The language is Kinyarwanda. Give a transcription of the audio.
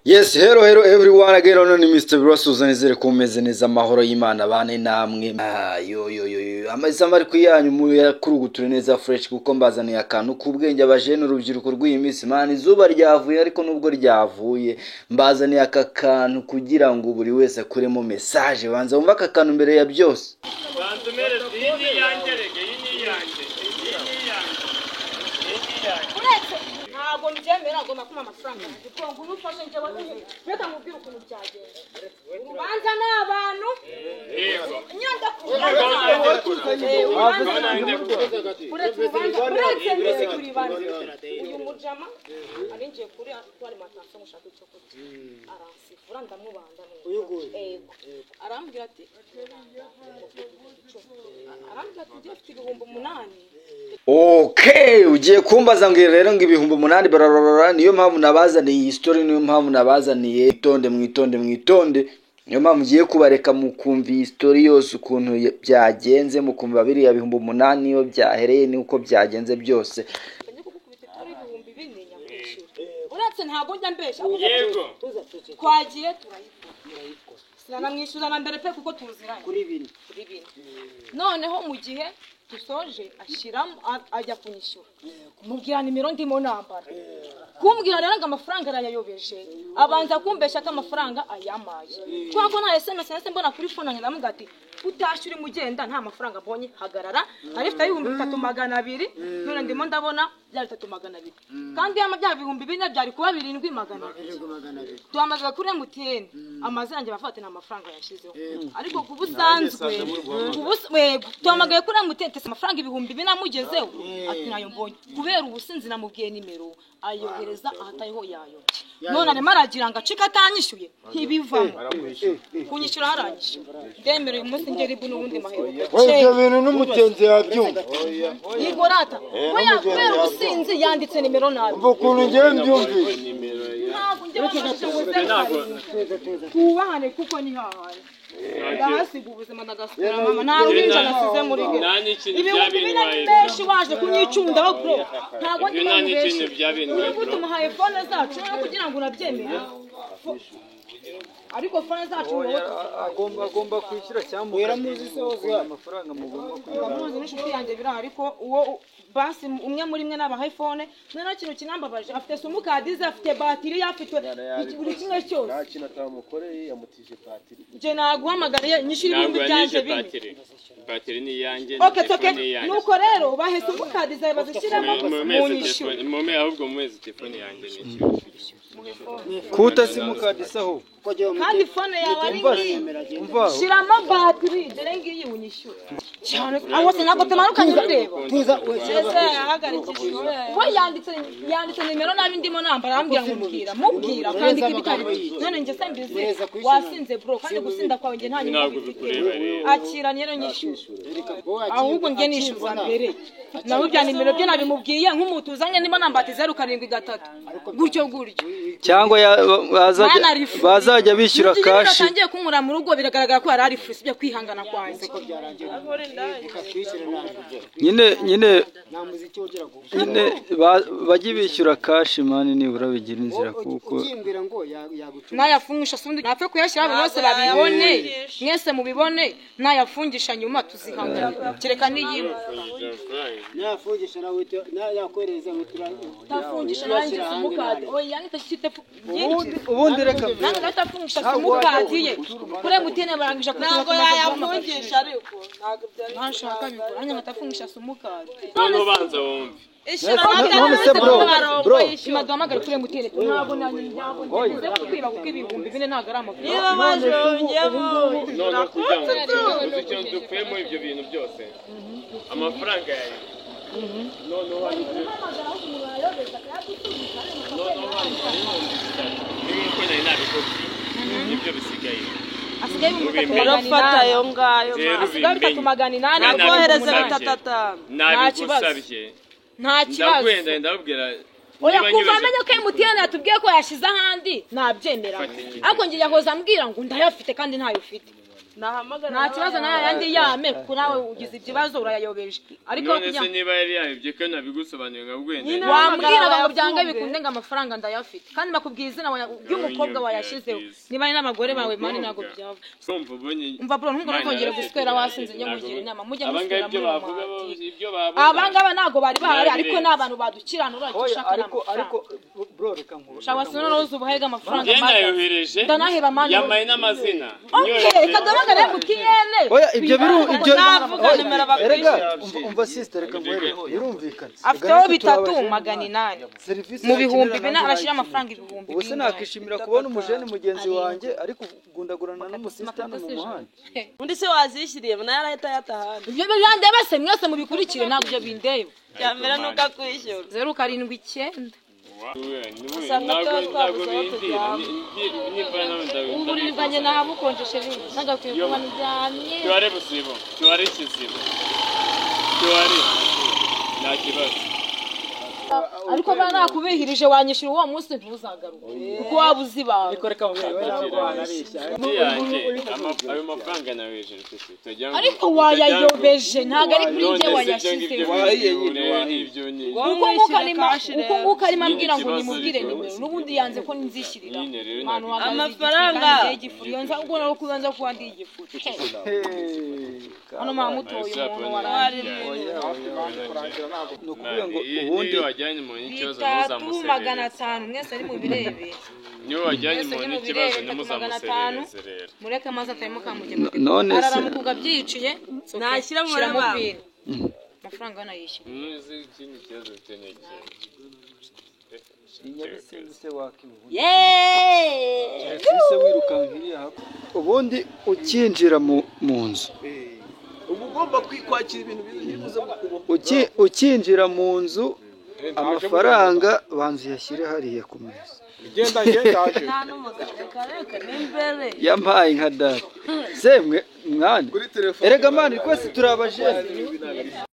Yes, hello everyone again on Mr. Russell nizere ko meze neza amahoro y'Imana bane namwe. Amazama ari kuyanyu mu yakuruguture neza fresh kuko mbazaniye akantu kubwenge abajene urubyiruko rw'imisi man izuba ryavuye ariko nubwo ryavuye mbazaniye aka kantu kugira ngo buri wese akuremo message banza umva aka kantu mbere ya byose. Ntabwo mbyemera ngo makuma amafaranga kuko ngo umufashe nje reka mubwire ukuntu byagenda urubanza n'abantu yego nyanda uretse kuri bandi uyu mujama aringiye kuri atwari matanso mushaka cyo kuti arasifura ndamubanda yego arambwira ati ufite ibihumbi 8. Okay, ugiye kumbaza ngo rero ngo ibihumbi 8 bararara niyo mpamvu nabazaniye iyi story niyo mpamvu nabazaniye mwitonde niyo mpamvu ngiye kubareka mukumva iyi story yose ukuntu byagenze mukumva biri ya bihumbi 8 iyo byahereye nuko byagenze byose. Uretse ntago njya mbesha yego twagiye turayikora sinamwishyuza na mbere pe kuko tuziranye kuri bine noneho mu gihe tusoje ashiramo ajya kunyishyura kumubwira nimero ndimo nambara kumbwira rero ngo amafaranga arayayobeje abanza kumbesha ko amafaranga ayamaye twako nta SMS nase mbona kuri phone nge ndamuga ati utashyura mugenda nta mafaranga mbonye hagarara arifite 3200 none ndimo ndabona byari 3200 kandi yama bya bihumbi 4 byari kuba 7200 twamaze kuri MTN amazi yanjye bafate nta mafaranga yashizeho ariko kubusanzwe twamagaye kuri MTN amafaranga ibihumbi 4 namugezeho ati nayo mbonye kubera ubusinzi namubwiye nimero ayohereza ahatayeho yayo none arema aragira ngo acika atanyishyuye ntibivamo kunyishyura haranyishyura ndemereye umunsi ngeri bu n'ubundi mahero ibyo bintu n'umutenzi yabyumva igorata oya kubera ubusinzi yanditse nimero nabi ukuntu ngiye mbyumvise ntabwo njye tubahane kuko ni hahaye ndahasiga ubuzima ndagasubira mama nta ruhinja nasize muri ge ibihumbi 4 benshi waje kunyicundaho bro ntabwo ndi benshi ubu tumuhaye phone zacu kugira ngo urabyemere ariko phone zacu agomba kwishyura cyangwa yaramuzi se amafaranga mugomba kwishyura n'inshuti yanjye bira ariko uwo basi umwe muri mwe n'aba iPhone none kintu kinambabaje afite simukadize afite batiri yafite buri kimwe cyose nta kintu atamukoreye yamutije batiri je naguhamagariye nyishira ibihumbi byanje bine batiri ni yanjye nuko rero bahe simukadize bazishyiramo mu nyishu ahubwo mu mezi telefone yanjye ni kuta simukadi saho kandi phone yawe ari ngiyi shiramo batiri dore ngiyi unyishyura cyane aho sinako tumarukanye ureba tuza we yanditse nimero nabi ndimo nambara arambwira ngo mubwira kandi kibitari none nge sembize wasinze bro kandi gusinda kwawe nge nta nyungu akira rero nyishyura ahubwo nge nishyuza mbere naho bya nimero byo nabimubwiye nk'umutuzanye ndimo nambati 073 gutyo cyangwa bazajya bishyura kashi batangiye kunkura mu rugo biragaragara ko ari free byo kwihangana kwanjye nyine bajye bishyura kashi mani nibura bigira inzira kuko nayafungisha sundi napfe kuyashyira abantu bose babibone mwese mubibone nayafungisha nyuma tuzihangana kereka niyimu nayafungisha nawe nayakoreza tafungisha nanjye simukadi oya nitashite ubundi reka nanga natafungisha simukadi ye kure mutene barangije ntabwo yayafungisha ariko ntabwo byari ntashaka bikora nanga natafungisha simukadi none banza wumve bro imaduhamagara kure mutene ntabwo nanyinjye kwiba kuko ibihumbi 4 ntago ari amafaranga niba bajongemo none kugira ngo uzi icyo dukuyemo ibyo bintu byose amafaranga yawe none nibyo bisigaye asigaye urafata yo ngayo asigaye 380 kohereza 350 nabigusabye nta kibazo ndagwenda ndabwira oya kuva amenye ko MTN yatubwiye ko yashize ahandi nabyemera ariko ngiye yahoza ambwira ngo ndayafite kandi ntayo ufite nahamagara nta kibazo nawe yandi yame kuko nawe ugize ibibazo urayayobeje ariko none se niba yari yayibye ko nabigusobanuye nkabwende wambwira ngo byange bikunde ngo amafaranga ndayafite kandi bakubwiye izina ry'umukobwa wayashyizeho niba ari n'abagore bawe mani ntabwo byava umva bro ntumugomba kongera guswera wasinze njye mugira inama mujye muswera muri abangaba ntabwo bari bahari ariko n'abantu badukiranura ariko bro reka nkuru shawa sino roza ubuhega amafaranga ndayohereje ndanaheba mani yamaye n'amazina kadabagara mutiyene oya ibyo ibyo navuga nimero erega umva sister reka ngwere birumvikana afiteho 3,800 mu bihumbi bine arashyira amafaranga ibihumbi ubuse nakishimira kubona umujene mugenzi wanjye ariko gundagurana n'umusista mu muhanda undi se wazishyiriye na yarahita yatahana ibyo byandeba se mwese mubikurikire ntabwo ibyo bindeba cyambere nuko akwishyura 079 uburirwanye nahabukonjeshe bindi nagakwiye kuba ndyamye cyore busibo cyore kizibo cyore nta kibazo ariko bana nakubihirije wanyishira uwo munsi ntuzagaruka kuko wabuzi bawe ariko reka ngwere ntabwo wanabeshya ayo mafaranga nawejeje ariko wayayobeje ntago ari kuri njye wayashyize uko nguko arimo ambwira ngo nimubwire nimero n'ubundi yanze ko nzishyirira amafaranga y'igifuri yonza ubwo naro kubanza kuba ndi igifuri hano mamutoye umuntu warari nukuvuga ngo ubundi wajyanye mu n'ikibazo ntuzamuserereze 500 mwese ari mu birebe niyo wajyanye mu n'ikibazo ntimuzamuserereze rero mureke maze atayemo kamujye none se araramukuga byiciye nashyira mu mupira amafaranga nayishyura nuzi ikindi kibazo ukeneye inyabisindu se wakivuga yeee se wirukankiriye hapo ubundi ukinjira mu nzu uba ugomba kwakira ibintu biza ukinjira mu nzu amafaranga banzu yashyire hariya ku meza genda nta n'umugabo kareka n'imbere yampaye nka data semwe mwana erega mani twese turabajene